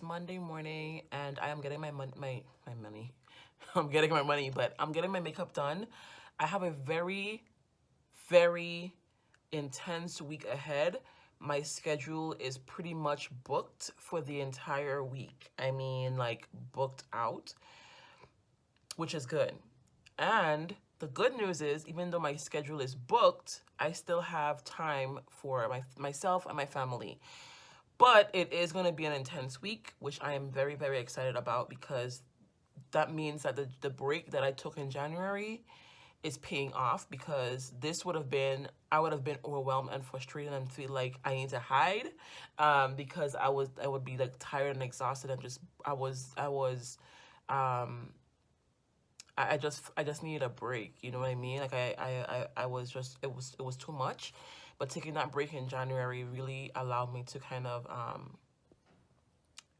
Monday morning, and I am getting my money. I'm getting my money, but I'm getting my makeup done. I have a very intense week ahead. My schedule is pretty much booked for the entire week. I mean, like booked out, which is good. And the good news is, even though my schedule is booked, I still have time for myself and my family. But it is going to be an intense week, which I am very excited about, because that means that the break that I took in January is paying off, because I would have been overwhelmed and frustrated and feel like I need to hide, because I would be like tired and exhausted, and just I just needed a break, you know what I mean? Like I was just, it was too much. But taking that break in January really allowed me to kind of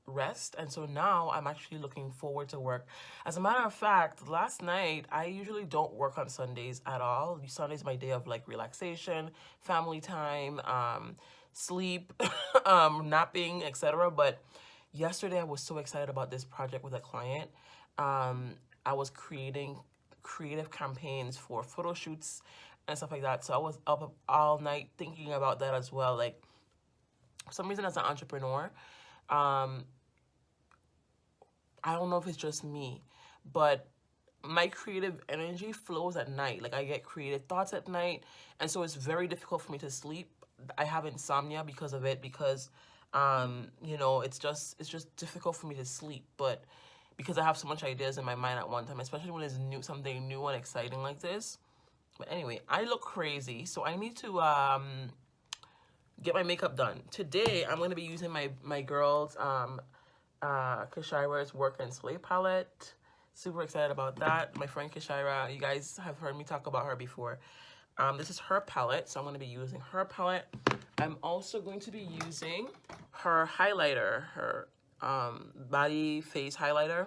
rest. And so now I'm actually looking forward to work. As a matter of fact, last night, I usually don't work on Sundays at all. Sunday's my day of like relaxation, family time, sleep, napping, etc. But yesterday I was so excited about this project with a client. I was creating creative campaigns for photo shoots and stuff like that. So I was up all night thinking about that as well. Like, for some reason, as an entrepreneur, I don't know if it's just me, but my creative energy flows at night. Like, I get creative thoughts at night, and so it's very difficult for me to sleep. I have insomnia because of it, because it's just difficult for me to sleep. But because I have so much ideas in my mind at one time, especially when it's something new and exciting like this. But anyway, I look crazy, so I need to get my makeup done. Today, I'm going to be using my girls' Kashira's Work and Slay palette. Super excited about that. My friend Kashira, you guys have heard me talk about her before. This is her palette, so I'm going to be using her palette. I'm also going to be using her highlighter, her body face highlighter.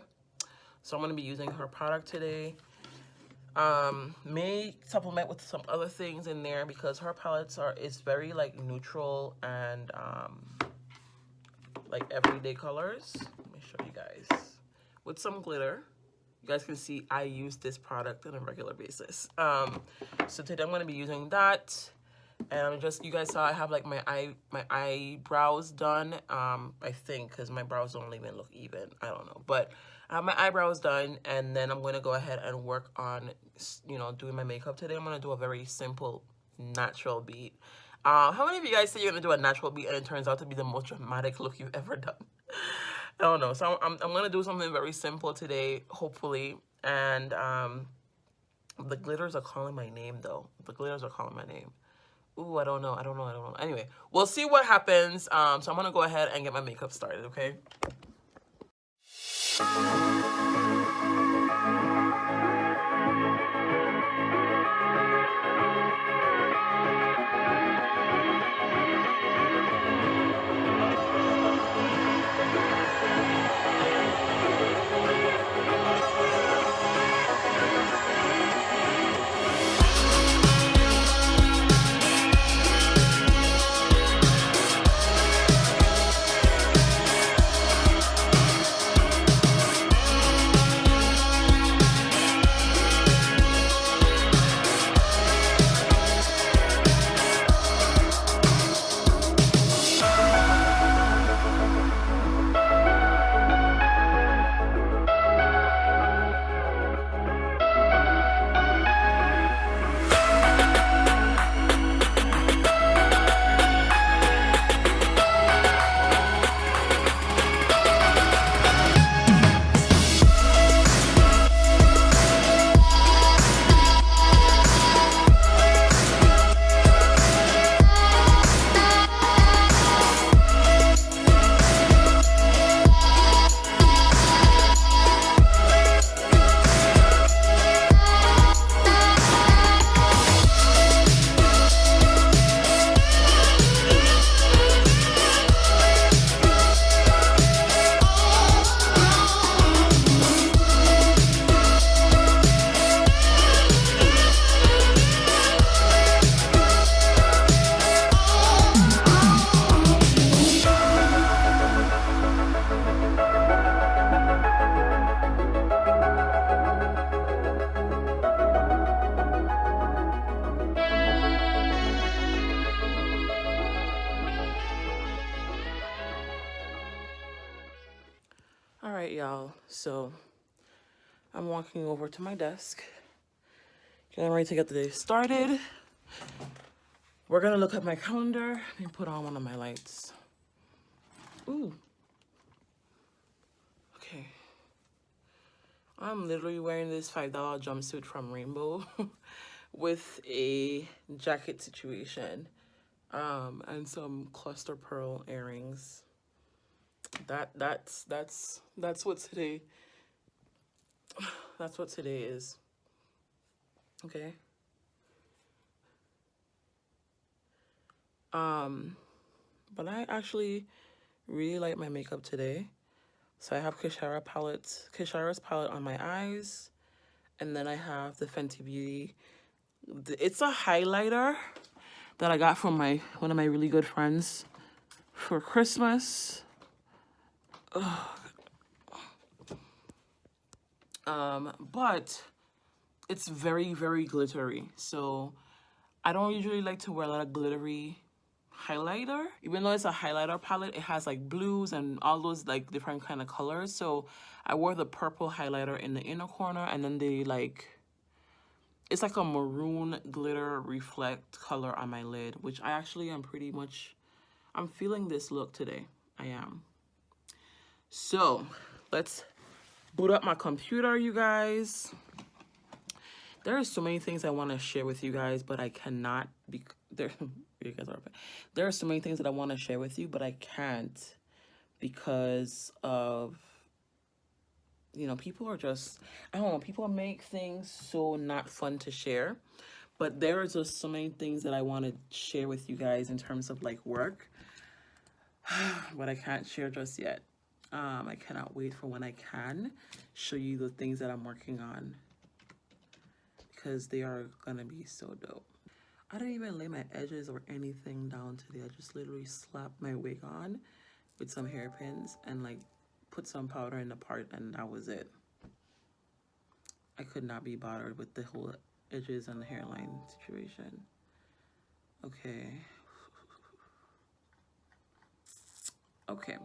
So I'm going to be using her product today. May supplement with some other things in there, because her palettes is very like neutral and like everyday colors. Let me show you guys with some glitter. You guys can see I use this product on a regular basis. So today I'm going to be using that, and you guys saw I have like my eyebrows done. I think, because my brows don't even look even. I don't know, but I have my eyebrows done, and then I'm going to go ahead and work on, doing my makeup today. I'm going to do a very simple, natural beat. How many of you guys say you're going to do a natural beat and it turns out to be the most dramatic look you've ever done? I don't know. So I'm going to do something very simple today, hopefully. And the glitters are calling my name, though. The glitters are calling my name. Ooh, I don't know. Anyway, we'll see what happens. So I'm going to go ahead and get my makeup started, okay? right, y'all. So I'm walking over to my desk. Getting ready to get the day started. We're gonna look at my calendar. Let me put on one of my lights. Ooh. Okay. I'm literally wearing this $5 jumpsuit from Rainbow with a jacket situation, and some cluster pearl earrings. That's what today. That's what today is. Okay. But I actually really like my makeup today. So I have Kishara's palette on my eyes. And then I have the Fenty Beauty. It's a highlighter that I got from one of my really good friends for Christmas. But it's very, very glittery. So I don't usually like to wear a lot of glittery highlighter. Even though it's a highlighter palette, it has like blues and all those like different kind of colors. So I wore the purple highlighter in the inner corner, and then it's like a maroon glitter reflect color on my lid, which I actually am I'm feeling this look today. I am. So let's boot up my computer, you guys. There are so many things I want to share with you guys, but I cannot be there. You guys are okay. There are so many things that I want to share with you, but I can't because of, people are just, I don't know, people make things so not fun to share. But there are just so many things that I want to share with you guys in terms of like work, but I can't share just yet. I cannot wait for when I can show you the things that I'm working on, because they are gonna be so dope. I didn't even lay my edges or anything down today. I just literally slapped my wig on with some hairpins and like put some powder in the part, and that was it. I could not be bothered with the whole edges and the hairline situation. Okay. Okay.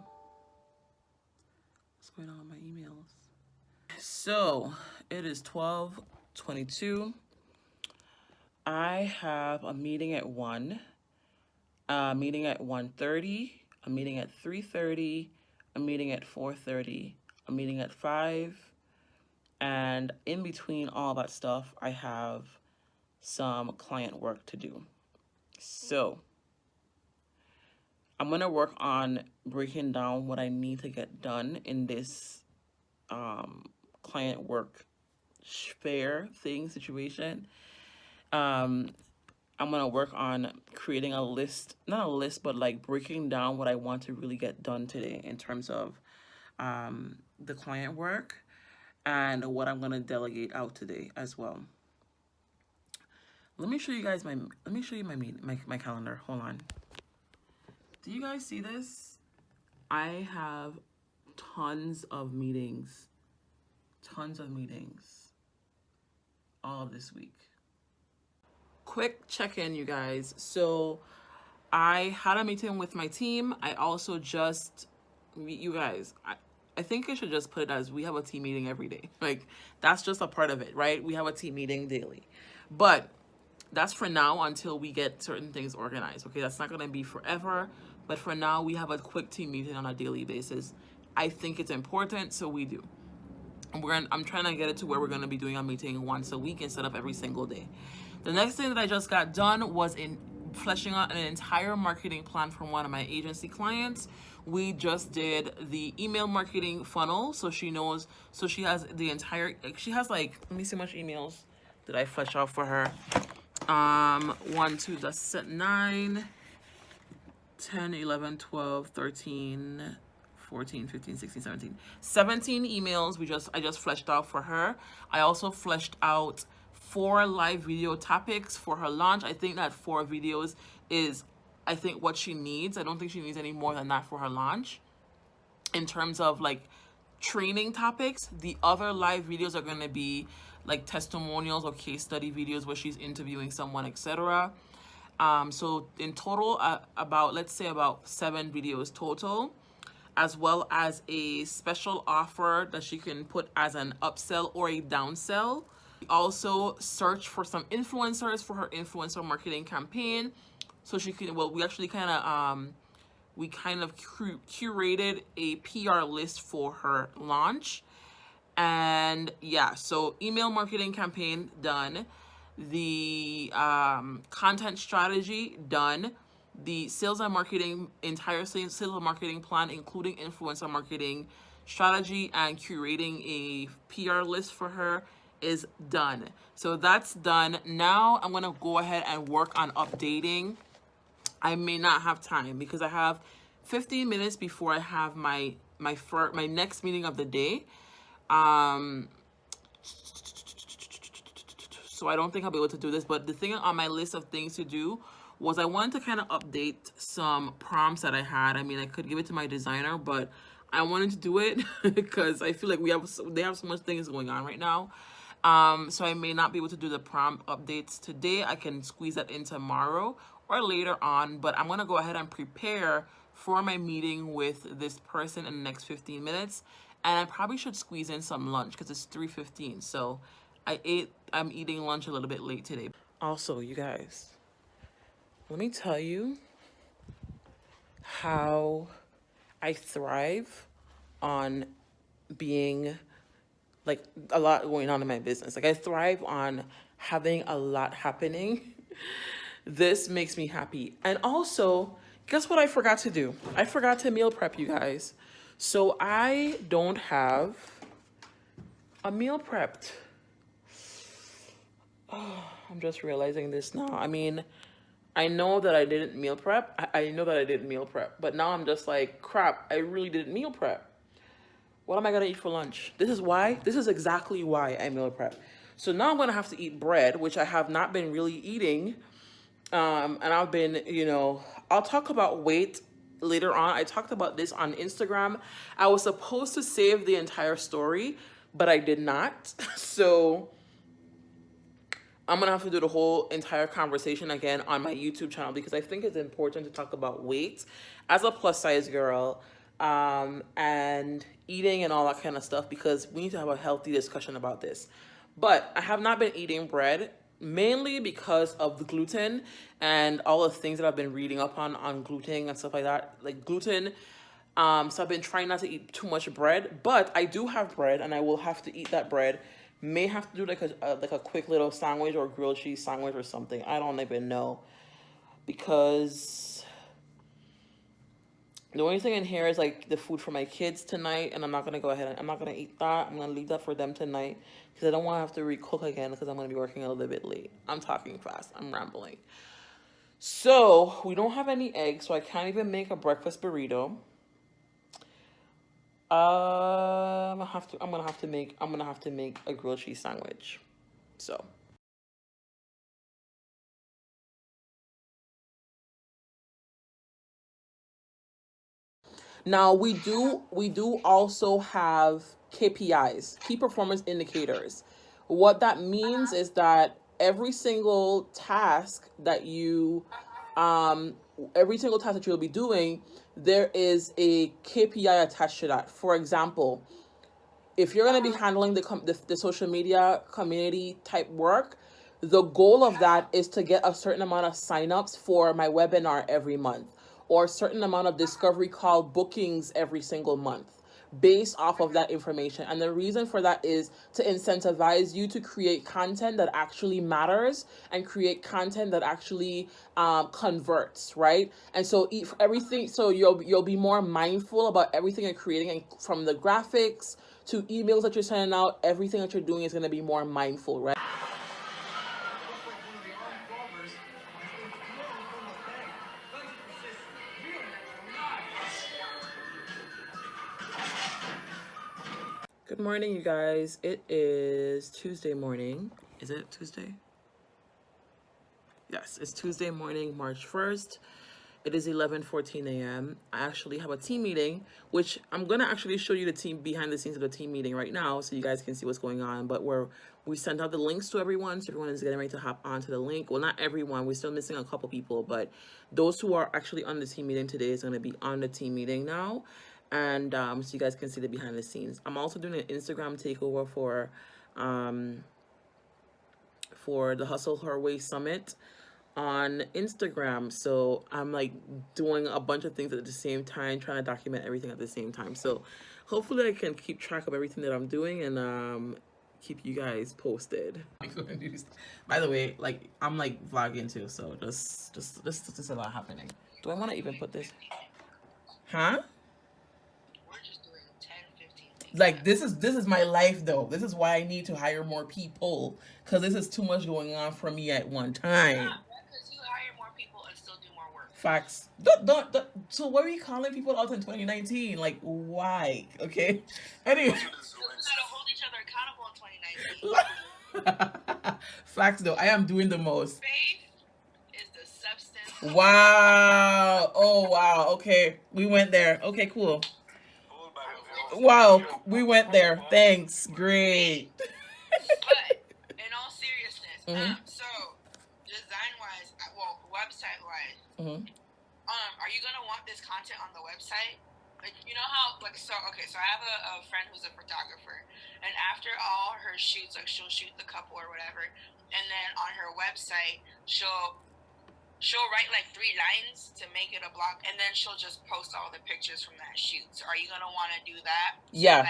What's going on with my emails? So it is 12:22. I have a meeting at 1, a meeting at 1:30, a meeting at 3:30, a meeting at 4:30, a meeting at 5, and in between all that stuff, I have some client work to do. So I'm gonna work on breaking down what I need to get done in this client work fair thing situation. I'm gonna work on creating a list, not a list, but like breaking down what I want to really get done today in terms of the client work and what I'm gonna delegate out today as well. Let me show you guys my calendar. Hold on. Do you guys see this? I have tons of meetings all of this week. Quick check-in, you guys. So I had a meeting with my team. I also you guys, I think I should just put it as we have a team meeting every day. Like, that's just a part of it, right? We have a team meeting daily. But that's for now until we get certain things organized, okay? That's not going to be forever. But for now, we have a quick team meeting on a daily basis. I think it's important, so we do. I'm trying to get it to where we're going to be doing a meeting once a week instead of every single day. The next thing that I just got done was in fleshing out an entire marketing plan for one of my agency clients. We just did the email marketing funnel, so she knows, so she has the entire, she has like, let me see how much emails did I flesh out for her. 1, 2, that's 9, 10, 11, 12, 13, 14, 15, 16, 17. 17 emails I just fleshed out for her. I also fleshed out 4 live video topics for her launch. I think that 4 videos is, I think, what she needs. I don't think she needs any more than that for her launch. In terms of like training topics, the other live videos are going to be like testimonials or case study videos where she's interviewing someone, etc. So in total, let's say about 7 videos total. as well as a special offer that she can put as an upsell or a downsell. We also search for some influencers for her influencer marketing campaign. So she can, well, we actually kind of, curated a PR list for her launch. And yeah, so email marketing campaign done, the content strategy done, the sales and marketing, entire sales and marketing plan, including influencer marketing strategy and curating a PR list for her, is done. So that's done. Now I'm gonna go ahead and work on updating. I may not have time because I have 15 minutes before I have my next meeting of the day. So I don't think I'll be able to do this, but the thing on my list of things to do was I wanted to kind of update some prompts that I had. I mean, I could give it to my designer, but I wanted to do it because I feel like they have so much things going on right now. So I may not be able to do the prompt updates today. I can squeeze that in tomorrow or later on, but I'm going to go ahead and prepare for my meeting with this person in the next 15 minutes. And I probably should squeeze in some lunch because it's 3:15. So I'm eating lunch a little bit late today. Also, you guys, let me tell you how I thrive on being like a lot going on in my business. Like I thrive on having a lot happening. This makes me happy. And also, guess what I forgot to do? I forgot to meal prep, you guys. So I don't have a meal prepped. Oh, I'm just realizing this now. I mean, I know that I didn't meal prep. I know that I didn't meal prep. But now I'm just like, crap, I really didn't meal prep. What am I going to eat for lunch? This is exactly why I meal prep. So now I'm going to have to eat bread, which I have not been really eating. And I've been, I'll talk about weight later on. I talked about this on Instagram. I was supposed to save the entire story, but I did not. So I'm going to have to do the whole entire conversation again on my YouTube channel because I think it's important to talk about weight as a plus size girl, and eating and all that kind of stuff because we need to have a healthy discussion about this. But I have not been eating bread mainly because of the gluten and all the things that I've been reading up on gluten and stuff like that, like gluten. So I've been trying not to eat too much bread, but I do have bread and I will have to eat that bread. May have to do like a quick little sandwich or grilled cheese sandwich or something. I don't even know because the only thing in here is like the food for my kids tonight, and I'm not gonna go ahead and I'm not gonna eat that. I'm gonna leave that for them tonight because I don't want to have to recook again because I'm gonna be working a little bit late. I'm talking fast. I'm rambling. So we don't have any eggs, so I can't even make a breakfast burrito. I'm gonna have to make a grilled cheese sandwich. So now we do also have KPIs, key performance indicators. What that means is that every single task that you'll be doing, there is a KPI attached to that. For example, if you're going to be handling the social media community type work, the goal of that is to get a certain amount of signups for my webinar every month, or a certain amount of discovery call bookings every single month based off of that information. And the reason for that is to incentivize you to create content that actually matters and create content that actually converts, right? And so everything, so you'll be more mindful about everything you're creating, and from the graphics to emails that you're sending out, everything that you're doing is going to be more mindful, right? Good morning, you guys. It is Tuesday morning. Is it Tuesday? Yes, it's Tuesday morning, March 1st. It is 11:14 a.m. I actually have a team meeting, which I'm going to actually show you the team behind the scenes of the team meeting right now so you guys can see what's going on. But we sent out the links to everyone, so everyone is getting ready to hop onto the link. Well, not everyone. We're still missing a couple people, but those who are actually on the team meeting today is going to be on the team meeting now. and so you guys can see the behind the scenes. I'm also doing an Instagram takeover for the Hustle Her Way Summit on Instagram. So I'm like doing a bunch of things at the same time, trying to document everything at the same time. So hopefully I can keep track of everything that I'm doing and keep you guys posted. By the way, like I'm like vlogging too, so just a lot happening. Do I want to even put this? Huh? Like this is my life though. This is why I need to hire more people because this is too much going on for me at one time. Yeah, because you hire more people and still do more work. Facts. Don't. So why are we calling people out in 2019? Like why? Okay. Anyway. We gotta hold each other accountable in 2019. Facts though. I am doing the most. Faith is the substance. Wow. Oh wow. Okay. We went there. Okay. Cool. Wow, we went there. Thanks. Great. But in all seriousness, so design-wise, well, website-wise, are you gonna want this content on the website? Like, you know how, like, so okay, so I have a friend who's a photographer, and after all her shoots, like, she'll shoot the couple or whatever, and then on her website, she'll write like 3 lines to make it a blog, and then she'll just post all the pictures from that shoot. So are you gonna want to do that? Yeah.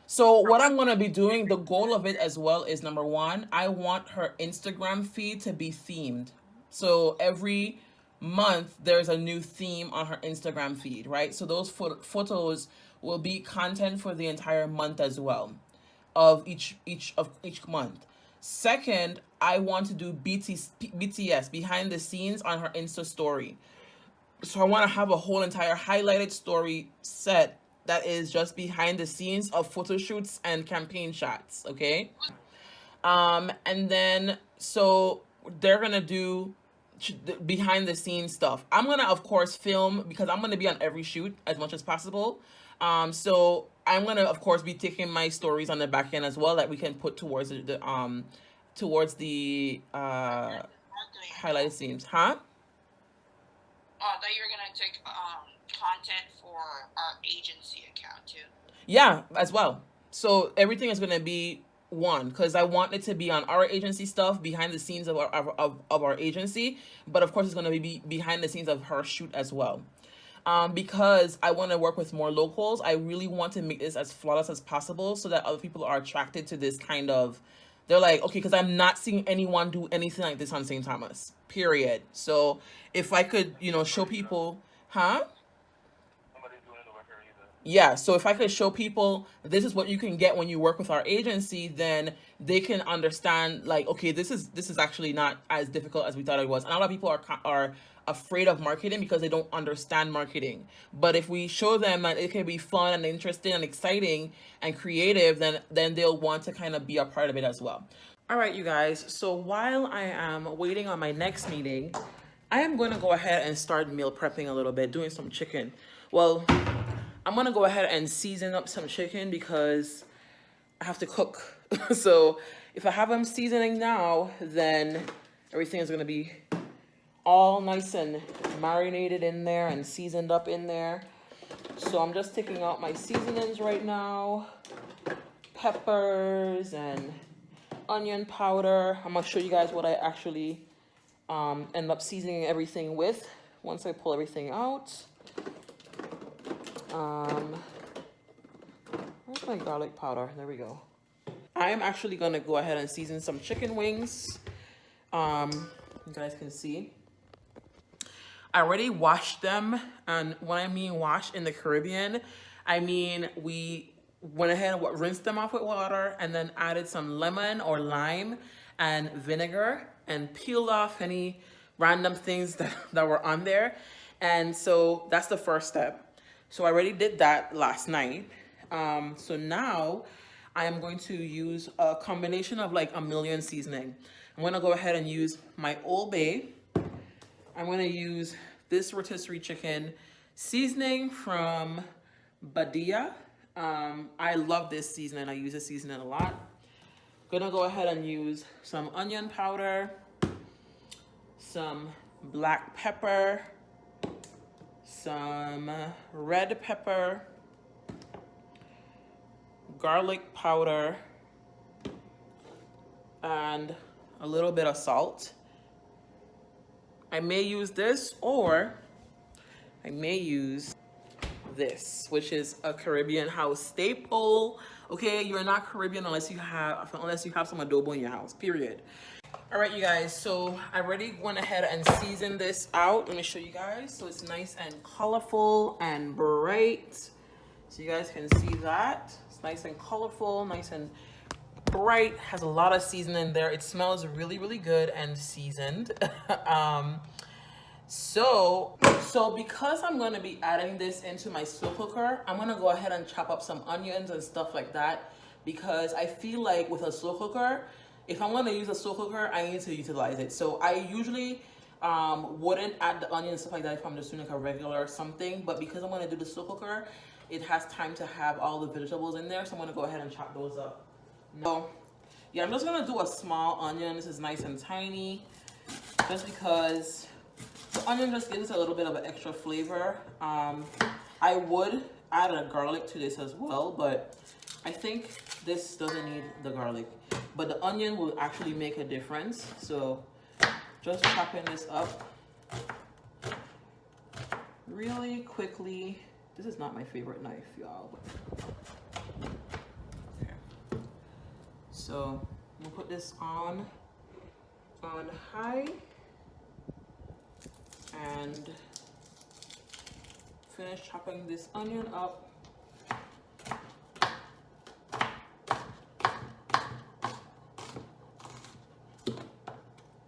So what I'm gonna be doing, the goal of it as well is number 1, I want her Instagram feed to be themed. So every month there's a new theme on her Instagram feed, right? So those photos will be content for the entire month as well, of each month. Second, I want to do BTS, behind the scenes, on her Insta story. So I want to have a whole entire highlighted story set that is just behind the scenes of photo shoots and campaign shots, okay? And then, so they're going to do behind the scenes stuff. I'm going to, of course, film because I'm going to be on every shoot as much as possible. So I'm going to, of course, be taking my stories on the back end as well that we can put towards the highlighted scenes. Huh? Oh, that you're going to take content for our agency account too. Yeah, as well. So everything is going to be one, because I want it to be on our agency stuff, behind the scenes of our agency, but of course it's going to be behind the scenes of her shoot as well. Because I want to work with more locals, I really want to make this as flawless as possible so that other people are attracted to this kind of, they're like, okay, because I'm not seeing anyone do anything like this on St. Thomas, period. So if I could, show people, huh? Yeah, so if I could show people this is what you can get when you work with our agency, then they can understand, like, okay, this is actually not as difficult as we thought it was. And a lot of people are afraid of marketing because they don't understand marketing. But if we show them that it can be fun and interesting and exciting and creative, then they'll want to kind of be a part of it as well. All right, you guys. So while I am waiting on my next meeting, I am going to go ahead and start meal prepping a little bit, doing some chicken. Well, I'm going to go ahead and season up some chicken because I have to cook. So if I have them seasoning now, then everything is going to be all nice and marinated in there and seasoned up in there. So I'm just taking out my seasonings right now. Peppers and onion powder. I'm going to show you guys what I actually end up seasoning everything with once I pull everything out. Where's my garlic powder? There we go. I am actually going to go ahead and season some chicken wings. You guys can see. I already washed them, and when I mean wash in the Caribbean, I mean we went ahead and rinsed them off with water and then added some lemon or lime and vinegar and peeled off any random things that were on there. And so that's the first step. So I already did that last night. So now I am going to use a combination of like a million seasoning. I'm going to go ahead and use my Old Bay. I'm going to use this rotisserie chicken seasoning from Badia. I love this seasoning. I use this seasoning a lot. Gonna go ahead and use some onion powder, some black pepper, some red pepper, garlic powder and a little bit of salt. I may use this, or I may use this, which is a Caribbean house staple. Okay, you're not Caribbean unless you have some adobo in your house, period. All right, you guys, so I already went ahead and seasoned this out. Let me show you guys. So it's nice and colorful and bright. So you guys can see that. It's nice and colorful, nice and bright, has a lot of seasoning there. It smells really, really good and seasoned. So because I'm gonna be adding this into my slow cooker, I'm gonna go ahead and chop up some onions and stuff like that, because I feel like with a slow cooker, if I'm gonna use a slow cooker, I need to utilize it. So I usually wouldn't add the onions and stuff like that if I'm just doing like a regular or something, but because I'm gonna do the slow cooker, it has time to have all the vegetables in there, so I'm gonna go ahead and chop those up. No, yeah, I'm just gonna do a small onion. This is nice and tiny, just because the onion just gives a little bit of an extra flavor. I would add a garlic to this as well, but I think this doesn't need the garlic. But the onion will actually make a difference. So just chopping this up really quickly. This is not my favorite knife, y'all. Okay. So I'm gonna put this on high and finish chopping this onion up.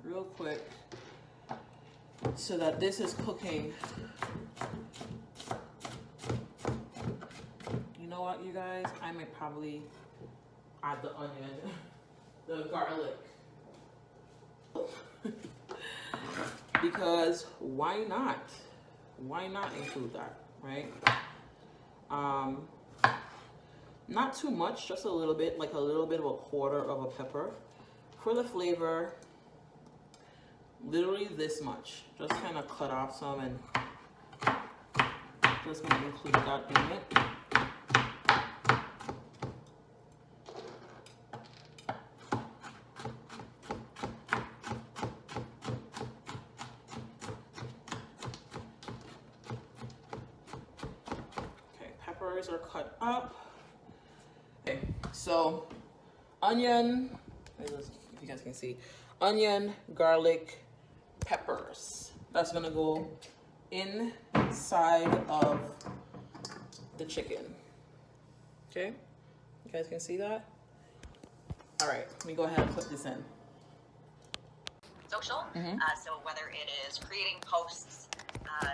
Real quick, so that this is cooking. You know what, you guys? I might probably add the onion, the garlic. Because why not? Why not include that, right? Not too much, just a little bit, like a little bit of a quarter of a pepper. For the flavor, literally this much. Just kind of cut off some and just gonna include that in it. Are cut up. Okay, so onion, if you guys can see, onion, garlic, peppers. That's gonna go inside of the chicken. Okay, you guys can see that? All right, let me go ahead and put this in. Social, so whether it is creating posts,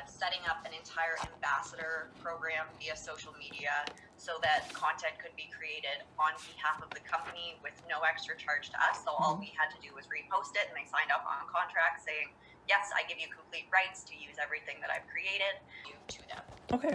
setting up an entire ambassador program via social media so that content could be created on behalf of the company with no extra charge to us. So all we had to do was repost it, and they signed up on a contract saying, yes, I give you complete rights to use everything that I've created to them. Okay.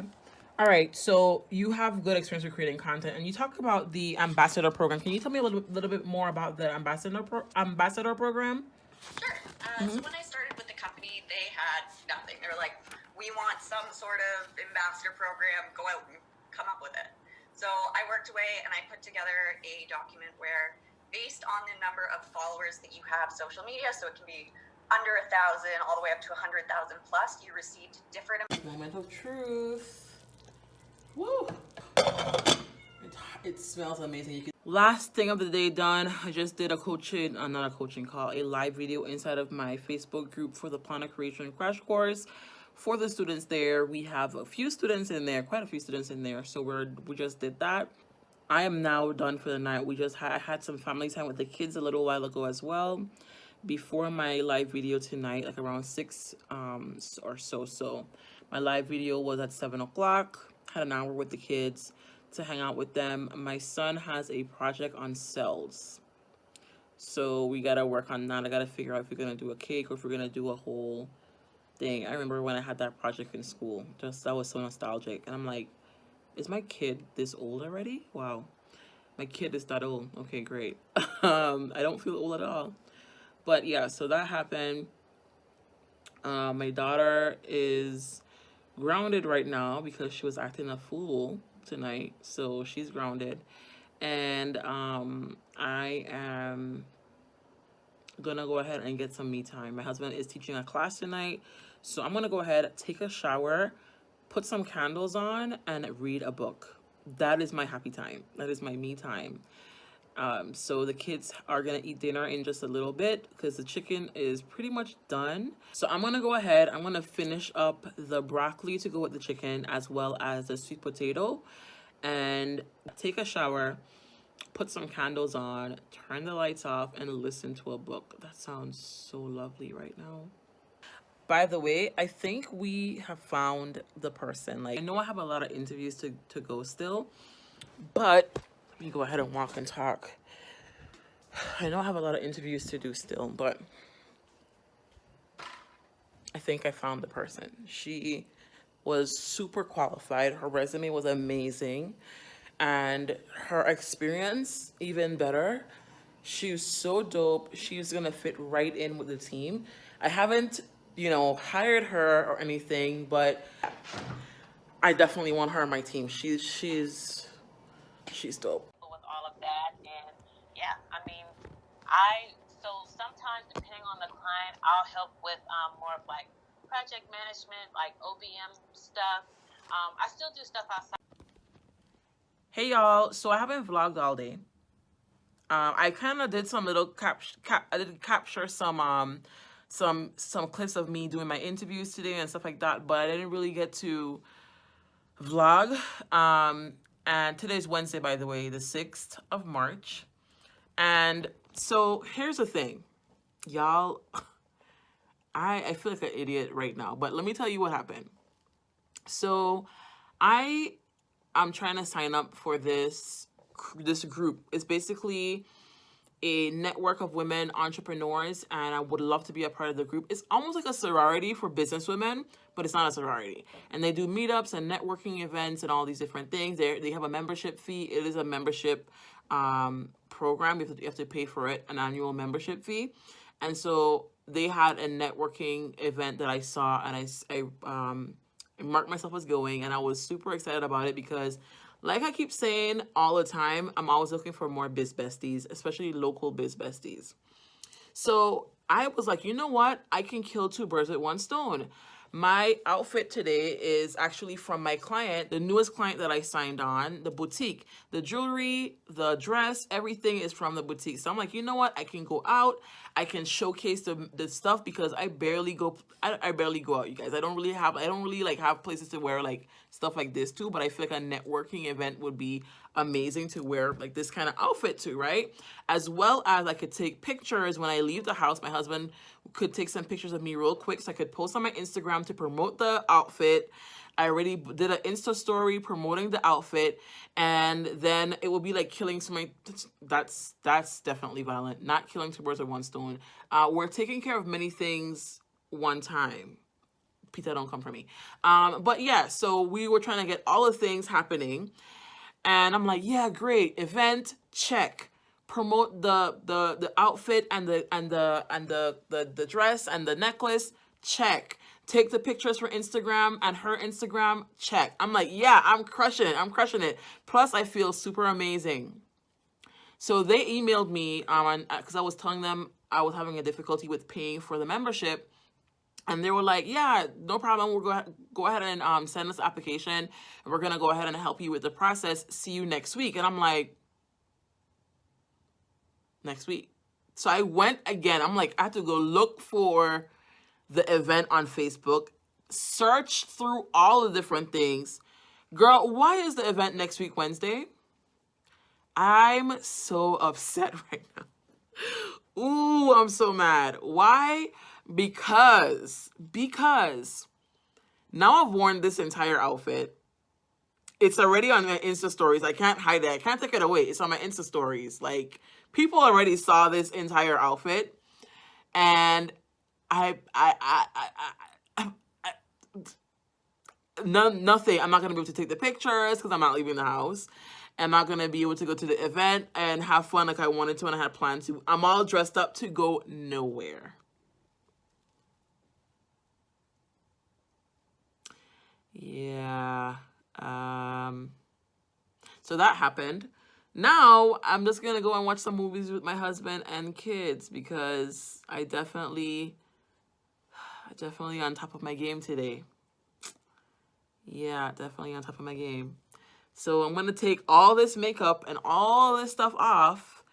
All right. So you have good experience with creating content, and you talked about the ambassador program. Can you tell me a little bit more about the ambassador program? Sure. So when I started with the company, they had nothing. They were like, we want some sort of ambassador program, go out and come up with it. So I worked away and I put together a document where, based on the number of followers that you have social media, so it can be under 1,000 all the way up to 100,000 plus, you received different. Moment of truth. Woo! It smells amazing. Last thing of the day done. I just did a coaching, not a coaching call, a live video inside of my Facebook group for the Planner Creation Crash Course. For the students there, we have a few students in there, quite a few students in there. So we just did that. I am now done for the night. I had some family time with the kids a little while ago as well, before my live video tonight, like around 6 or so. So my live video was at 7 o'clock. Had an hour with the kids to hang out with them. My son has a project on cells, so we gotta work on that. I gotta figure out if we're gonna do a cake or if we're gonna do a whole thing. I remember when I had that project in school, that was so nostalgic, and I'm like, is my kid this old already? Wow, my kid is that old. Okay, great. I don't feel old at all. But yeah, so that happened. My daughter is grounded right now because she was acting a fool tonight, so she's grounded. and I am gonna go ahead and get some me time. My husband is teaching a class tonight, so I'm gonna go ahead, take a shower, put some candles on, and read a book. That is my happy time. That is my me time. So the kids are gonna eat dinner in just a little bit because the chicken is pretty much done. So I'm gonna go ahead, I'm gonna finish up the broccoli to go with the chicken as well as the sweet potato, and take a shower, put some candles on, turn the lights off, and listen to a book. That sounds so lovely right now. By the way, I think we have found the person. Like, I know I have a lot of interviews to go still, but let me go ahead and walk and talk. I know I have a lot of interviews to do still, but I think I found the person. She was super qualified. Her resume was amazing, and her experience even better. She was so dope. She's gonna fit right in with the team. I haven't, hired her or anything, but I definitely want her on my team. She's dope. With all of that. And yeah, I mean, so sometimes depending on the client, I'll help with more of like project management, like OBM stuff. I still do stuff outside. Hey y'all, so I haven't vlogged all day. I kind of did some little I did capture some clips of me doing my interviews today and stuff like that, but I didn't really get to vlog. And today's Wednesday, by the way, the 6th of March. And so here's the thing, y'all. I feel like an idiot right now, but let me tell you what happened. So I'm trying to sign up for this group. It's basically a network of women entrepreneurs, and I would love to be a part of the group. It's almost like a sorority for business women, but it's not a sorority. And they do meetups and networking events and all these different things. They have a membership fee. It is a membership program. You have to pay for it, an annual membership fee. And so they had a networking event that I saw, and I marked myself as going, and I was super excited about it because, like I keep saying all the time, I'm always looking for more biz besties, especially local biz besties. So I was like, you know what? I can kill two birds with one stone. My outfit today is actually from my client, the newest client that I signed on, the boutique. The jewelry, the dress, everything is from the boutique. So I'm like, you know what? I can go out. I can showcase the stuff because I barely go out, you guys. I don't really have places to wear like stuff like this too, but I feel like a networking event would be amazing to wear like this kind of outfit to, right? As well as I could take pictures when I leave the house. My husband could take some pictures of me real quick so I could post on my Instagram to promote the outfit. I already did an Insta story promoting the outfit, and then it will be like killing somebody. That's definitely violent. Not killing two birds with one stone. We're taking care of many things one time. Pizza don't come for me. But yeah, so we were trying to get all the things happening, and I'm like, yeah, great event, check. Promote the outfit and the dress and the necklace, check. Take the pictures for Instagram and her Instagram, check. I'm like, yeah, I'm crushing it. Plus, I feel super amazing. So they emailed me because I was telling them I was having a difficulty with paying for the membership. And they were like, yeah, no problem. We'll go ahead and send us the application. And we're going to go ahead and help you with the process. See you next week. And I'm like, next week. So I went again. I'm like, I have to go look for the event on Facebook, search through all the different things. Girl, why is the event next week, Wednesday? I'm so upset right now. Ooh, I'm so mad. Why? Because now I've worn this entire outfit. It's already on my Insta stories. I can't hide it. I can't take it away. It's on my Insta stories. Like, people already saw this entire outfit, and nothing. I'm not gonna be able to take the pictures because I'm not leaving the house. I'm not gonna be able to go to the event and have fun like I wanted to and I had planned to. I'm all dressed up to go nowhere. Yeah. So that happened. Now I'm just gonna go and watch some movies with my husband and kids because I definitely on top of my game today. Yeah, definitely on top of my game. So I'm gonna take all this makeup and all this stuff off.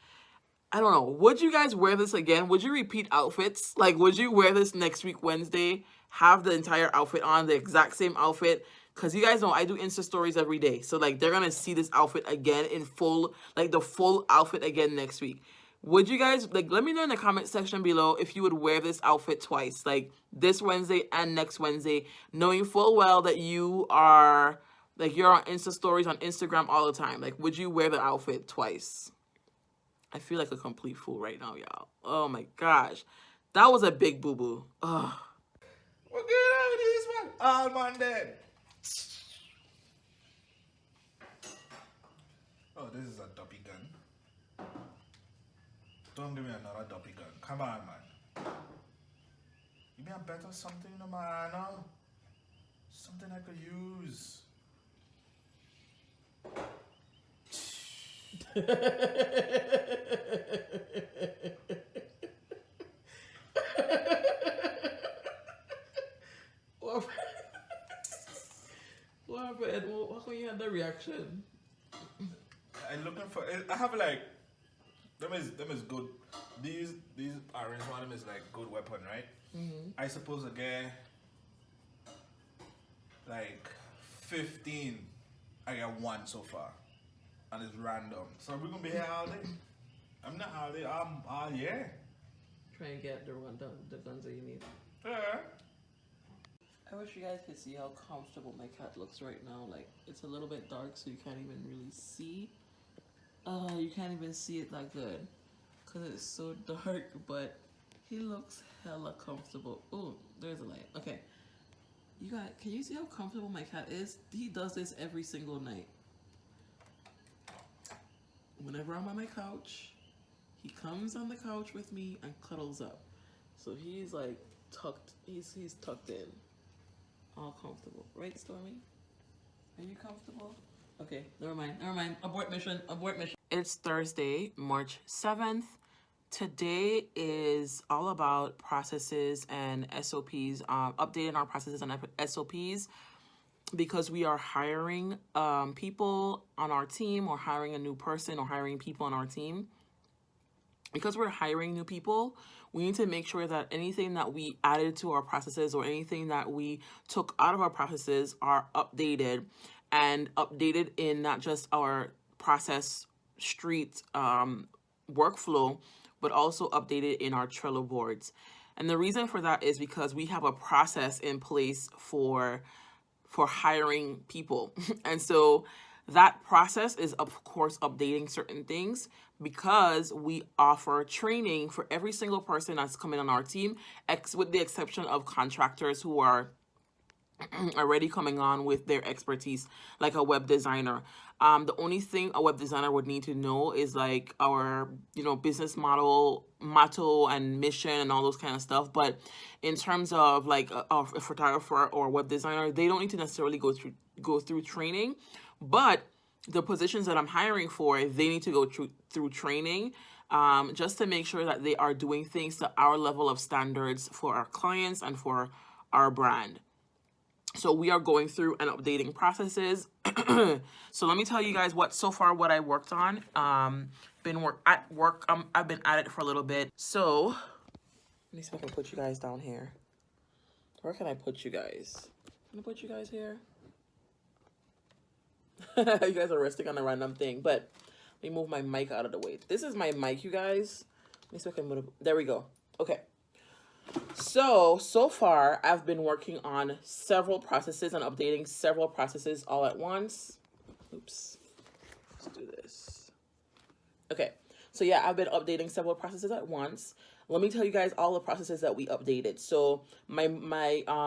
I don't know. Would you guys wear this again? Would you repeat outfits? Like, would you wear this next week, Wednesday? Have the entire outfit on, the exact same outfit? Because you guys know I do Insta stories every day. So, like, they're going to see this outfit again in full, like, the full outfit again next week. Would you guys, like, let me know in the comment section below if you would wear this outfit twice. Like, this Wednesday and next Wednesday, knowing full well that you are, like, you're on Insta stories on Instagram all the time. Like, would you wear the outfit twice? I feel like a complete fool right now, y'all. Oh my gosh. That was a big boo-boo. Ugh. What good out this man? All man dead. Oh, this is a duppy gun. Don't give me another duppy gun. Come on, man. Give me a better something, no man. Something I could use. What happened? How come you had that reaction? I'm looking for. I have like. Them is good. These orange one of them is like good weapon, right? I suppose again. Like 15, I got one so far, and it's random. So we're gonna be here all day. I'm not all day. I'm all year. Try and get the guns that you need. Yeah. I wish you guys could see how comfortable my cat looks right now. Like, it's a little bit dark, so you can't even really see. You can't even see it that good because it's so dark, but he looks hella comfortable. Oh, there's a light. Okay. You guys, can you see how comfortable my cat is? He does this every single night. Whenever I'm on my couch, he comes on the couch with me and cuddles up. So he's like tucked, he's tucked in. All comfortable. Right, Stormy? Are you comfortable? Okay, never mind. Abort mission. It's Thursday, March 7th. Today is all about processes and SOPs, updating our processes and SOPs because we are hiring people on our team, or hiring a new person, or hiring people on our team. Because we're hiring new people, we need to make sure that anything that we added to our processes or anything that we took out of our processes are updated, and updated in not just our process street workflow, but also updated in our Trello boards. And the reason for that is because we have a process in place for hiring people. And so that process is, of course, updating certain things because we offer training for every single person that's coming on our team, with the exception of contractors who are already coming on with their expertise, like a web designer. The only thing a web designer would need to know is like our, business model, motto and mission and all those kind of stuff. But in terms of like a photographer or a web designer, they don't need to necessarily go through training. But the positions that I'm hiring for, they need to go through training, just to make sure that they are doing things to our level of standards for our clients and for our brand. So we are going through and updating processes. So let me tell you guys what I worked on. I've been at it for a little bit. So let me see if I can put you guys down here. Where can I put you guys? Can I put you guys here? You guys are resting on a random thing, but let me move my mic out of the way. This is my mic, you guys. Let me see if I can move. There we go. Okay. So far, I've been working on several processes and updating several processes all at once. Oops. Let's do this. Okay. So yeah, I've been updating several processes at once. Let me tell you guys all the processes that we updated. So my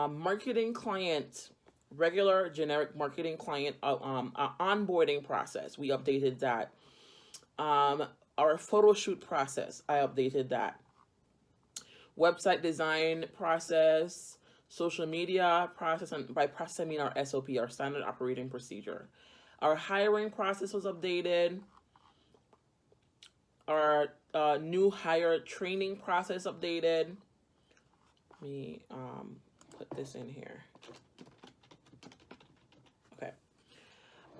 marketing client, regular generic marketing client onboarding process, we updated that. Our photo shoot process, I updated that. Website design process, social media process, and by process I mean our SOP, our standard operating procedure. Our hiring process was updated. our new hire training process updated. Let me put this in here. Okay.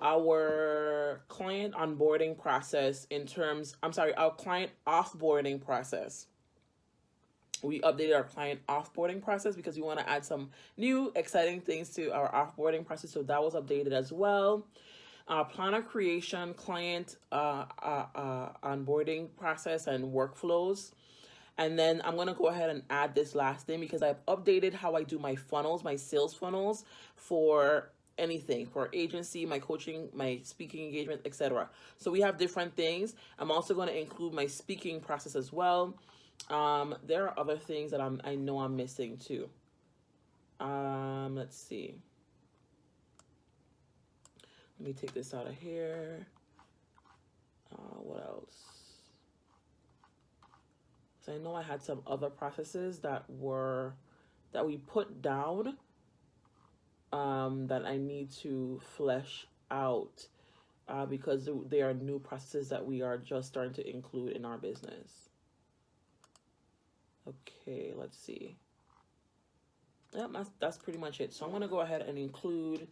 Our client onboarding process our client offboarding process. We updated our client offboarding process because we want to add some new exciting things to our offboarding process. So that was updated as well. Planner creation, client onboarding process and workflows. And then I'm going to go ahead and add this last thing because I've updated how I do my funnels, my sales funnels for anything, for agency, my coaching, my speaking engagement, etc. So we have different things. I'm also going to include my speaking process as well. There are other things that I know I'm missing too. Let's see. Let me take this out of here. What else? So I know I had some other processes that we put down that I need to flesh out because they are new processes that we are just starting to include in our business. Okay, let's see. Yep, that's pretty much it. So I'm going to go ahead and include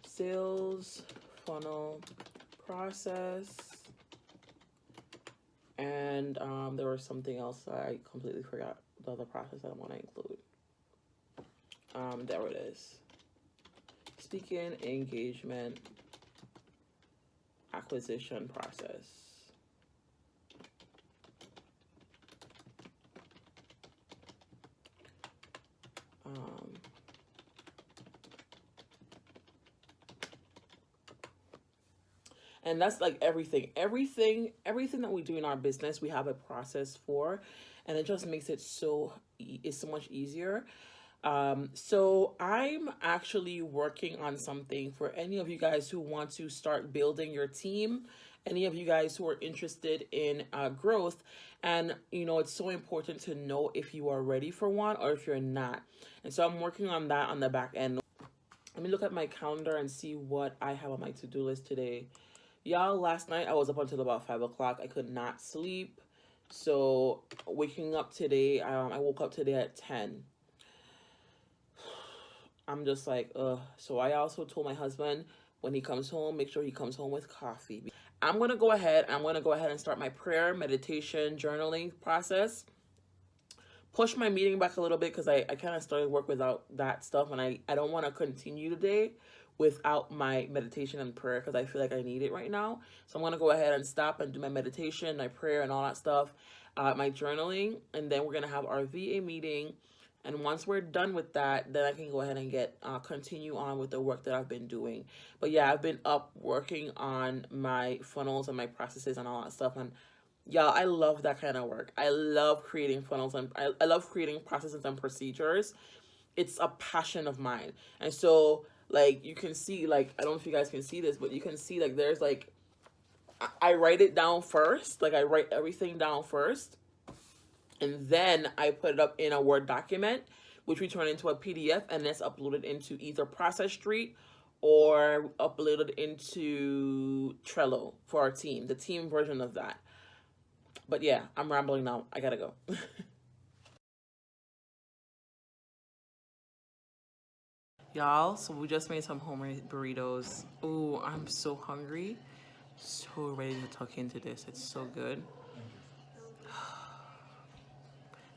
sales funnel process. And there was something else I completely forgot, the other process that I want to include. There it is. Speaking engagement acquisition process. And that's like everything that we do in our business, we have a process for, and it just makes it so much easier. So I'm actually working on something for any of you guys who want to start building your team, any of you guys who are interested in growth. And, it's so important to know if you are ready for one or if you're not. And so I'm working on that on the back end. Let me look at my calendar and see what I have on my to-do list today. Y'all, last night I was up until about 5 o'clock. I could not sleep. So waking up today, I woke up today at 10. I'm just like, ugh. So I also told my husband when he comes home, make sure he comes home with coffee. I'm going to go ahead and start my prayer, meditation, journaling process. Push my meeting back a little bit because I kind of started work without that stuff. And I don't want to continue today without my meditation and prayer because I feel like I need it right now. So I'm going to go ahead and stop and do my meditation, my prayer and all that stuff, my journaling. And then we're going to have our VA meeting. And once we're done with that, then I can go ahead and continue on with the work that I've been doing. But yeah, I've been up working on my funnels and my processes and all that stuff. And y'all, I love that kind of work. I love creating funnels and I love creating processes and procedures. It's a passion of mine. And so, like, you can see, like, I don't know if you guys can see this, but you can see, like, there's, like, I write it down first. Like, I write everything down first. And then I put it up in a Word document, which we turn into a PDF, and it's uploaded into either Process Street or uploaded into Trello for our team, the team version of that. But yeah, I'm rambling now. I gotta go. Y'all, so we just made some homemade burritos. Ooh, I'm so hungry. So ready to tuck into this. It's so good.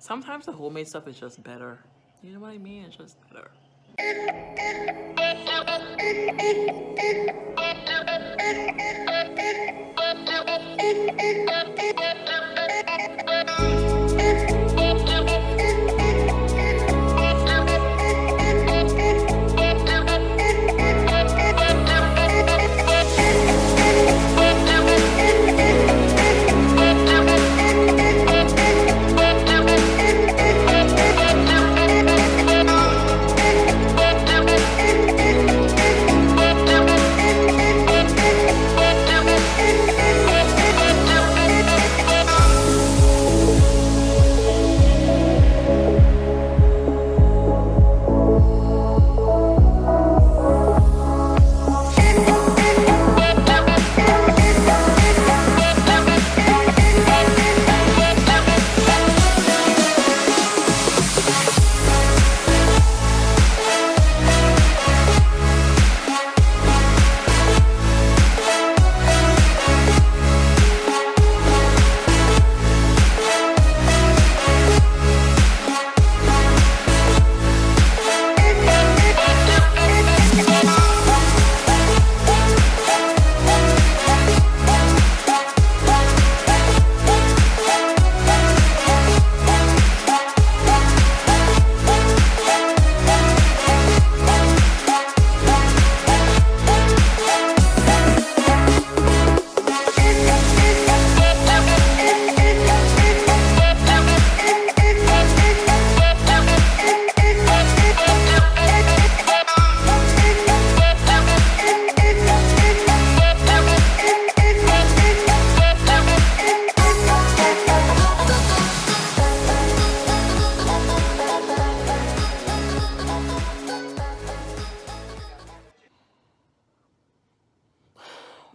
Sometimes the homemade stuff is just better. You know what I mean? It's just better.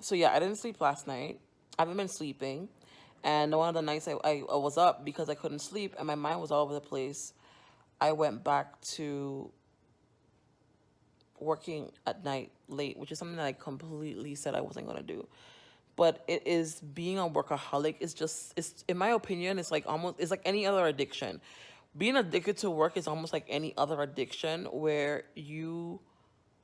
So yeah, I didn't sleep last night. I haven't been sleeping. And one of the nights I was up because I couldn't sleep and my mind was all over the place. I went back to working at night late, which is something that I completely said I wasn't going to do. But it is being a workaholic is just, it's, in my opinion, it's like almost, it's like any other addiction. Being addicted to work is almost like any other addiction where you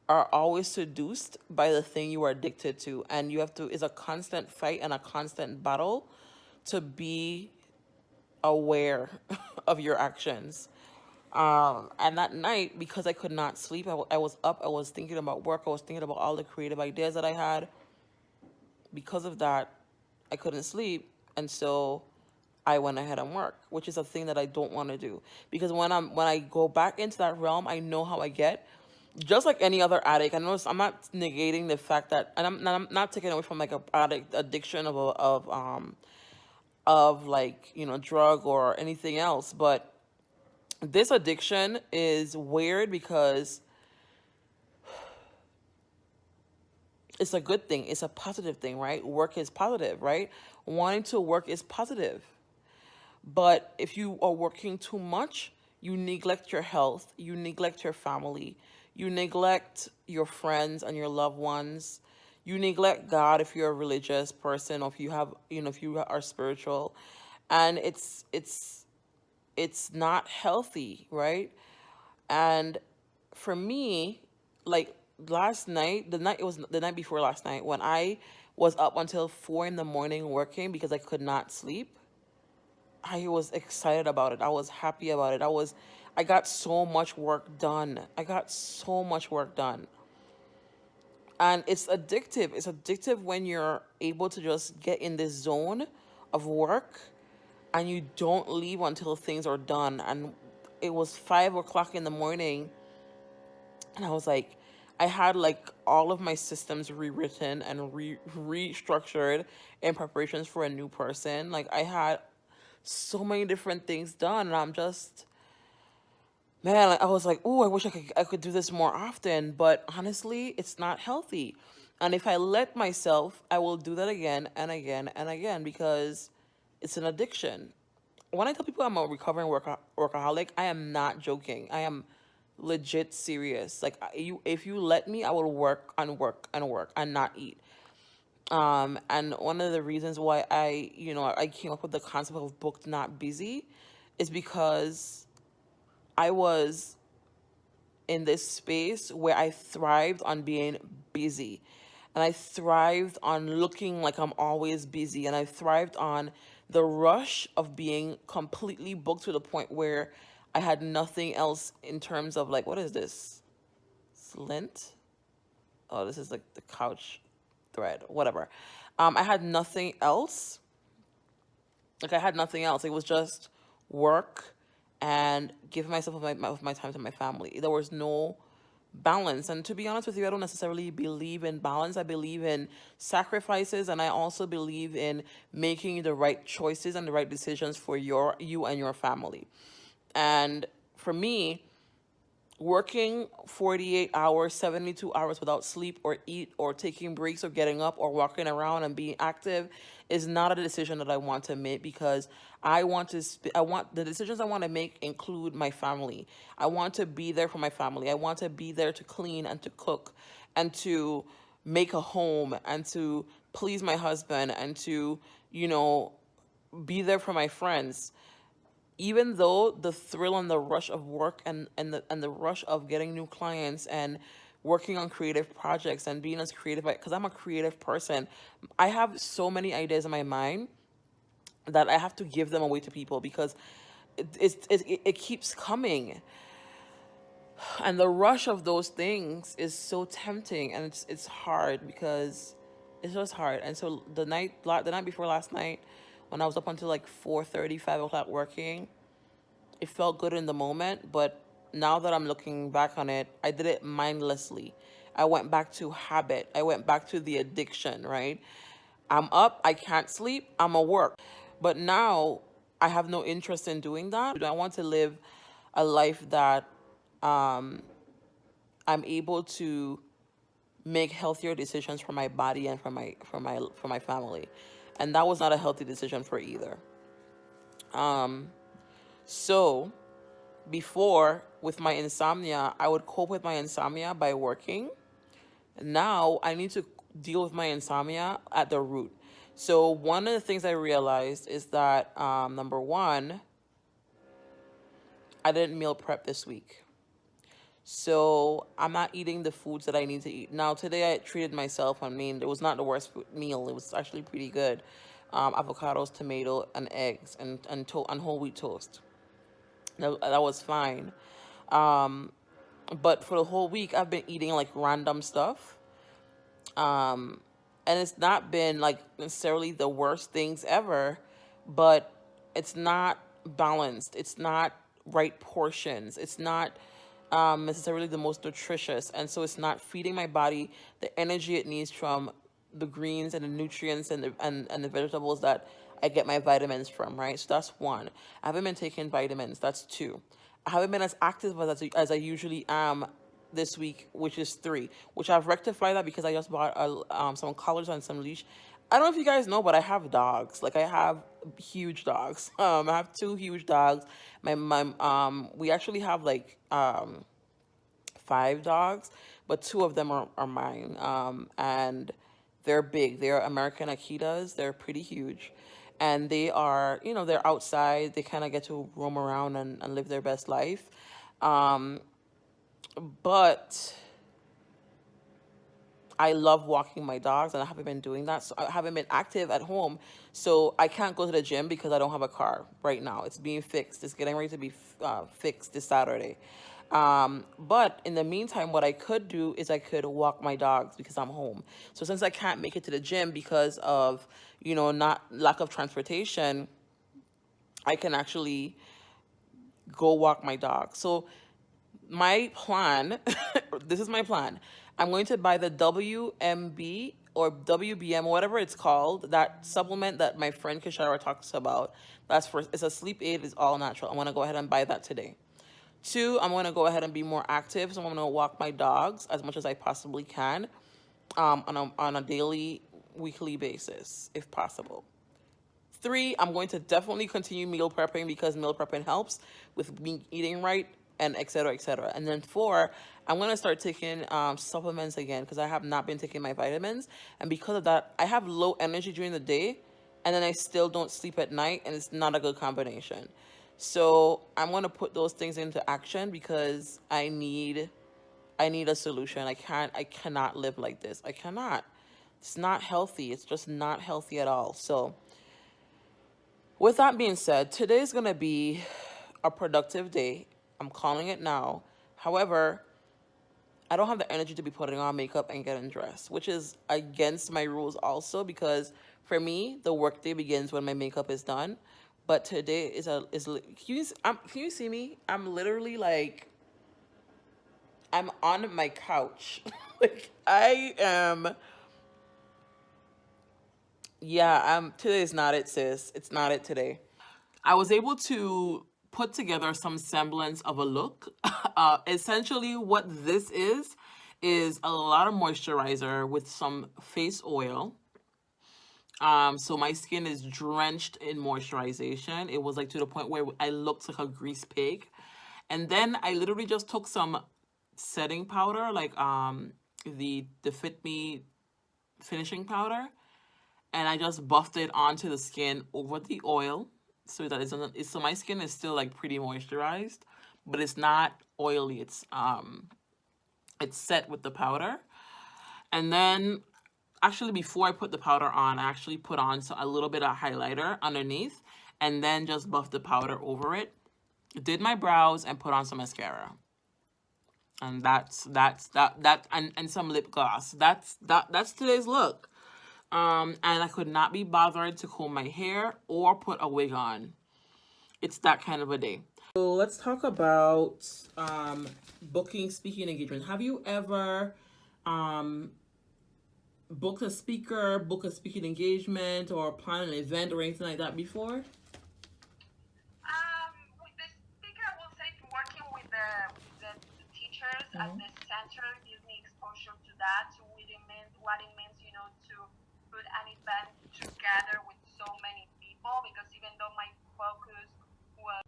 are always seduced by the thing you are addicted to. And you have to, it's a constant fight and a constant battle to be aware of your actions. And that night, because I could not sleep, I was up, I was thinking about work, I was thinking about all the creative ideas that I had. Because of that, I couldn't sleep. And so I went ahead and worked, which is a thing that I don't want to do. Because when I go back into that realm, I know how I get. Just like any other addict, I know I'm not negating the fact that, and I'm not taking away from like a addict addiction of like, you know, drug or anything else, but this addiction is weird because it's a good thing. It's a positive thing, right? Work is positive, right? Wanting to work is positive. But if you are working too much, you neglect your health, you neglect your family, you neglect your friends and your loved ones. You neglect God if you're a religious person or if you have, you know, if you are spiritual. And it's not healthy, right? And for me, like last night, it was the night before last night when I was up until 4 in the morning working because I could not sleep. I was excited about it. I was happy about it. I got so much work done. I got so much work done. And it's addictive. It's addictive when you're able to just get in this zone of work and you don't leave until things are done. And it was 5 o'clock in the morning, and I was like, I had like all of my systems rewritten and restructured in preparations for a new person. Like I had so many different things done, and I'm just, man, like, I was like, oh, I wish I could do this more often, but honestly, it's not healthy. And if I let myself, I will do that again and again and again because it's an addiction. When I tell people I'm a recovering workaholic, I am not joking. I am legit serious. Like if you let me, I will work and work and work and not eat. And one of the reasons why I came up with the concept of booked not busy is because I was in this space where I thrived on being busy. And I thrived on looking like I'm always busy. And I thrived on the rush of being completely booked to the point where I had nothing else in terms of like, what is this? Lint? Oh, this is like the couch thread, whatever. I had nothing else. Like I had nothing else. It was just work and giving myself my time to my family. There was no balance. And to be honest with you, I don't necessarily believe in balance. I believe in sacrifices, and I also believe in making the right choices and the right decisions for you and your family. And for me, working 48 hours, 72 hours without sleep or eat or taking breaks or getting up or walking around and being active is not a decision that I want to make because I want the decisions I want to make include my family. I want to be there for my family. I want to be there to clean and to cook and to make a home and to please my husband and to, be there for my friends. Even though the thrill and the rush of work and the rush of getting new clients and working on creative projects and being as creative, because I'm a creative person, I have so many ideas in my mind that I have to give them away to people because it keeps coming, and the rush of those things is so tempting, and it's hard because it's just hard. And so the night before last night, when I was up until like 4:30, 5 o'clock working, it felt good in the moment, but now that I'm looking back on it, I did it mindlessly. I went back to habit. I went back to the addiction, right? I'm up, I can't sleep, I'm at work. But now I have no interest in doing that. I want to live a life that I'm able to make healthier decisions for my body and for my family. And that was not a healthy decision for either. So before, with my insomnia, I would cope with my insomnia by working. Now I need to deal with my insomnia at the root. So one of the things I realized is that number one, I didn't meal prep this week. So I'm not eating the foods that I need to eat. Now today I treated myself. I mean, it was not the worst meal. It was actually pretty good. Avocados, tomato, and eggs, and whole wheat toast. That was fine. But for the whole week, I've been eating like random stuff. And it's not been like necessarily the worst things ever, but it's not balanced. It's not right portions. It's not necessarily the most nutritious, and so it's not feeding my body the energy it needs from the greens and the nutrients and the vegetables that I get my vitamins from, right? So that's one. I haven't been taking vitamins. That's two. I haven't been as active as I usually am this week, which is three. Which I've rectified that because I just bought some collars and some leash. I don't know if you guys know, but I have dogs. Like I have huge dogs. I have two huge dogs. We actually have like five dogs, but two of them are mine. And they're big. They're American Akitas. They're pretty huge. And they are, they're outside. They kind of get to roam around and live their best life. But I love walking my dogs, and I haven't been doing that. So I haven't been active at home. So I can't go to the gym because I don't have a car right now. It's being fixed. It's getting ready to be fixed this Saturday. But in the meantime, what I could do is I could walk my dogs because I'm home. So since I can't make it to the gym because of, not lack of transportation, I can actually go walk my dog. So my plan, this is my plan. I'm going to buy the WMB or WBM, whatever it's called, that supplement that my friend Kishara talks about. It's a sleep aid, it's all natural. I want to go ahead and buy that today. Two, I'm going to go ahead and be more active. So I'm going to walk my dogs as much as I possibly can on a daily, weekly basis, if possible. Three, I'm going to definitely continue meal prepping because meal prepping helps with me eating right and et cetera, et cetera. And then four, I'm going to start taking supplements again because I have not been taking my vitamins. And because of that, I have low energy during the day and then I still don't sleep at night, and it's not a good combination. So I'm going to put those things into action because I need a solution. I cannot live like this. I cannot. It's not healthy. It's just not healthy at all. So with that being said, today's going to be a productive day. I'm calling it now. However, I don't have the energy to be putting on makeup and getting dressed, which is against my rules also because for me, the workday begins when my makeup is done. But today can you see me? I'm literally like, I'm on my couch. Like I am. Yeah, today is not it, sis. It's not it today. I was able to put together some semblance of a look. Essentially, what this is a lot of moisturizer with some face oil. So my skin is drenched in moisturization. It was like to the point where I looked like a grease pig. And then I literally just took some setting powder, like the Fit Me finishing powder, and I just buffed it onto the skin over the oil so that so my skin is still like pretty moisturized, but it's not oily. It's set with the powder. And then actually before I put the powder on, I actually put on a little bit of highlighter underneath and then just buffed the powder over it. Did my brows and put on some mascara. And that's and some lip gloss. That's today's look. And I could not be bothered to comb my hair or put a wig on. It's that kind of a day. So let's talk about booking speaking engagement. Have you ever booked a speaking engagement, or plan an event or anything like that before? With the speaker, I will say working with the teachers at the center gives me exposure to that, to what it means, to put an event together with so many people. Because even though my focus was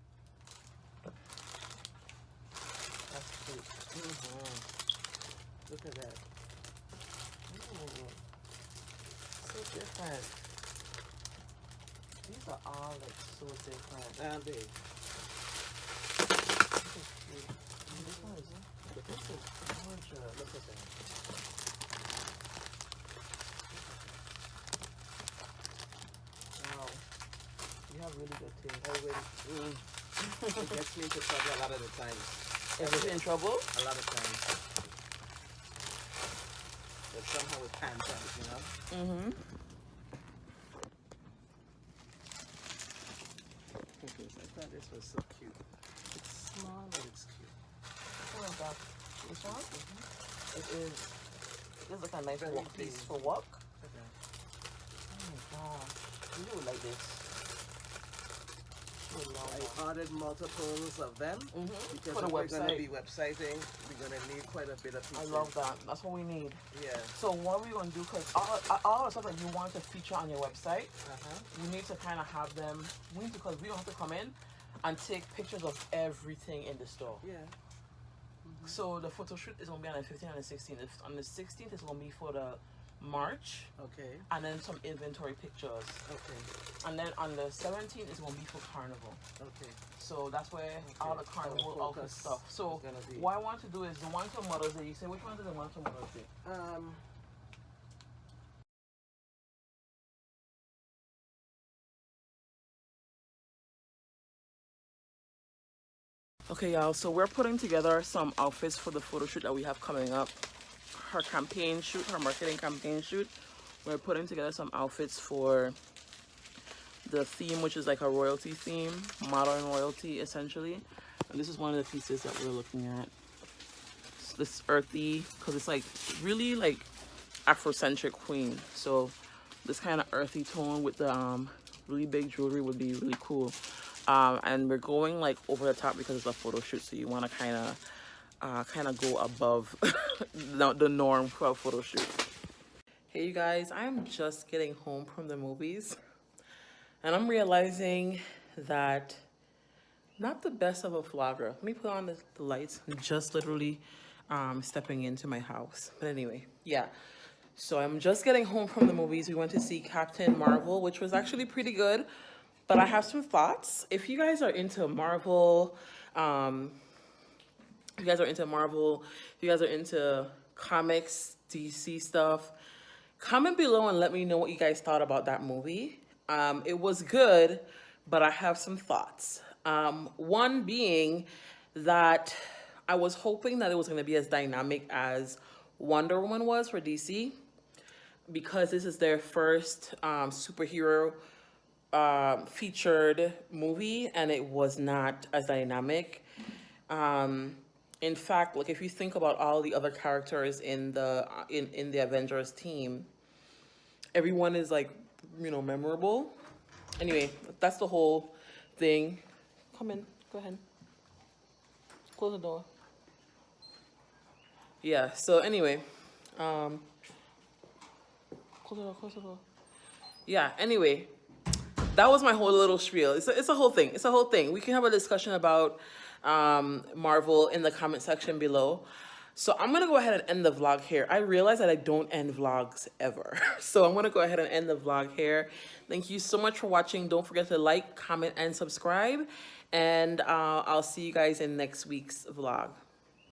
That's cute. Look at that. Ooh, so different. These are all like so different. And they. This is cute. This one is gorgeous. Look at that. Wow. You have really good taste. Already. It gets me into trouble a lot of the times. Is it in trouble? A lot of times. But somehow it pans out, Mm-hmm. I thought this was so cute. It's small, but it's cute. What is that? This one? It is. This is like a nice Very walk piece big. for walk. Okay. Oh my god. You would like this. You would love I that. ordered multiples of them because For the if we're going to website. be websiting, we're going to need quite a bit of I pieces. love that. That's what we need. Yeah. So what are we gonna do? Because all the stuff that you want to feature on your website, we need to kind of have them. We need to, because we don't have to come in and take pictures of everything in the store. Yeah. So the photo shoot is gonna be on the 15th and the 16th. On the 16th, it's gonna be for the March, Okay. and then some inventory pictures. Okay. And then on the 17th, it's gonna be for Carnival. Okay. So that's where all the Carnival Our outfit focus stuff. So is gonna be- what I want to do is the one for Mother's Day. You say which one is the one for Mother's Day? Okay, y'all, so we're putting together some outfits for the photo shoot that we have coming up. Her campaign shoot, her marketing campaign shoot. We're putting together some outfits for the theme, which is like a royalty theme, modern royalty essentially. And this is one of the pieces that we're looking at. It's this earthy, because it's like really like Afrocentric queen. So this kind of earthy tone with the really big jewelry would be really cool. And we're going like over the top because it's a photo shoot, so you want to kind of go above the norm for a photo shoot. Hey you guys, I'm just getting home from the movies and I'm realizing that not the best of a vlogger. Let me put on the lights. I'm just literally stepping into my house. But anyway, yeah. So I'm just getting home from the movies. We went to see Captain Marvel, which was actually pretty good. But I have some thoughts. If you guys are into Marvel, if you guys are into comics, DC stuff, comment below and let me know what you guys thought about that movie. It was good, but I have some thoughts. One being that I was hoping that it was going to be as dynamic as Wonder Woman was for DC, because this is their first superhero featured movie, and it was not as dynamic. In fact, like if you think about all the other characters in the Avengers team, everyone is like, memorable. Anyway, that's the whole thing. Come in, go ahead. Close the door. Yeah, so anyway, close the door. Yeah, anyway, that was my whole little spiel. It's a whole thing. It's a whole thing. We can have a discussion about Marvel in the comment section below. So I'm going to go ahead and end the vlog here. I realize that I don't end vlogs ever. So I'm going to go ahead and end the vlog here. Thank you so much for watching. Don't forget to like, comment, and subscribe. And I'll see you guys in next week's vlog.